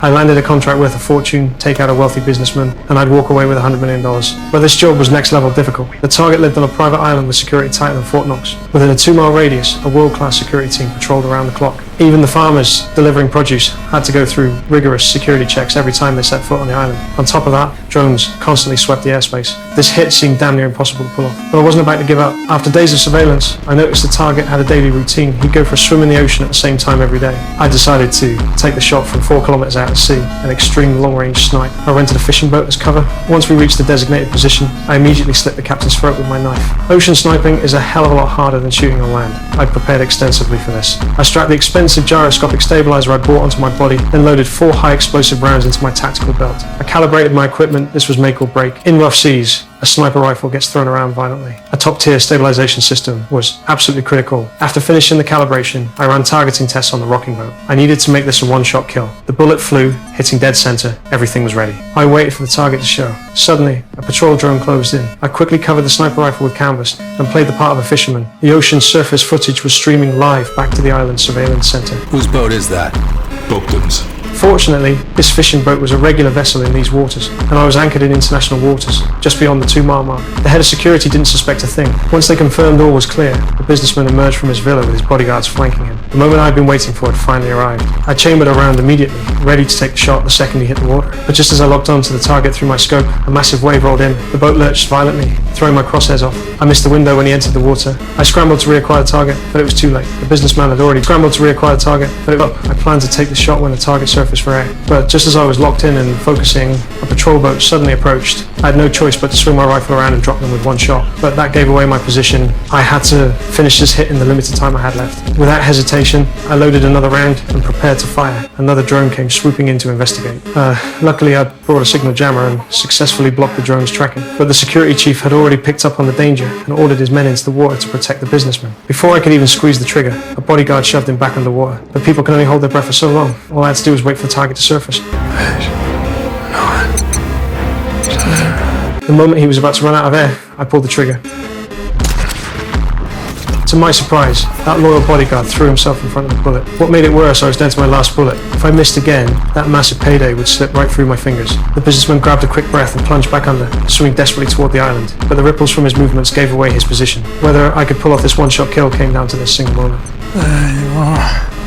I landed a contract worth a fortune, take out a wealthy businessman, and I'd walk away with $100 million. But this job was next level difficult. The target lived on a private island with security tighter than Fort Knox. Within a 2-mile radius, a world-class security team patrolled around the clock. Even the farmers delivering produce had to go through rigorous security checks every time they set foot on the island. On top of that, drones constantly swept the airspace. This hit seemed damn near impossible to pull off. But I wasn't about to give up. After days of surveillance, I noticed the target had a daily routine. He'd go for a swim in the ocean at the same time every day. I decided to take the shot from 4 kilometers out at sea, an extreme long-range snipe. I rented a fishing boat as cover. Once we reached the designated position, I immediately slit the captain's throat with my knife. Ocean sniping is a hell of a lot harder than shooting on land. I prepared extensively for this. I strapped the expensive gyroscopic stabilizer I bought onto my body, then loaded 4 high explosive rounds into my tactical belt. I calibrated my equipment. This was make or break. In rough seas, a sniper rifle gets thrown around violently. A top-tier stabilization system was absolutely critical. After finishing the calibration, I ran targeting tests on the rocking boat. I needed to make this a one-shot kill. The bullet flew, hitting dead center. Everything was ready. I waited for the target to show. Suddenly, a patrol drone closed in. I quickly covered the sniper rifle with canvas and played the part of a fisherman. The ocean surface footage was streaming live back to the island surveillance center. Whose boat is that? Boatman's. Fortunately, this fishing boat was a regular vessel in these waters, and I was anchored in international waters, just beyond the 2-mile mark. The head of security didn't suspect a thing. Once they confirmed all was clear, the businessman emerged from his villa with his bodyguards flanking him. The moment I'd been waiting for had finally arrived. I chambered a round immediately, ready to take the shot the second he hit the water. But just as I locked onto the target through my scope, a massive wave rolled in. The boat lurched violently, throwing my crosshairs off. I missed the window when he entered the water. I scrambled to reacquire the target, but it was too late. The businessman had already scrambled to reacquire the target, but I planned to take the shot when the target surfaced for air. But just as I was locked in and focusing, a patrol boat suddenly approached. I had no choice but to swing my rifle around and drop them with one shot. But that gave away my position. I had to finish this hit in the limited time I had left. Without hesitation, I loaded another round and prepared to fire. Another drone came swooping in to investigate. Luckily, I brought a signal jammer and successfully blocked the drone's tracking. But the security chief had already picked up on the danger and ordered his men into the water to protect the businessman. Before I could even squeeze the trigger, a bodyguard shoved him back underwater. But people can only hold their breath for so long. All I had to do was wait for the target to surface. 8, 9, 7. The moment he was about to run out of air, I pulled the trigger. To my surprise, that loyal bodyguard threw himself in front of the bullet. What made it worse, I was down to my last bullet. If I missed again, that massive payday would slip right through my fingers. The businessman grabbed a quick breath and plunged back under, swimming desperately toward the island. But the ripples from his movements gave away his position. Whether I could pull off this one-shot kill came down to this single moment. There you are.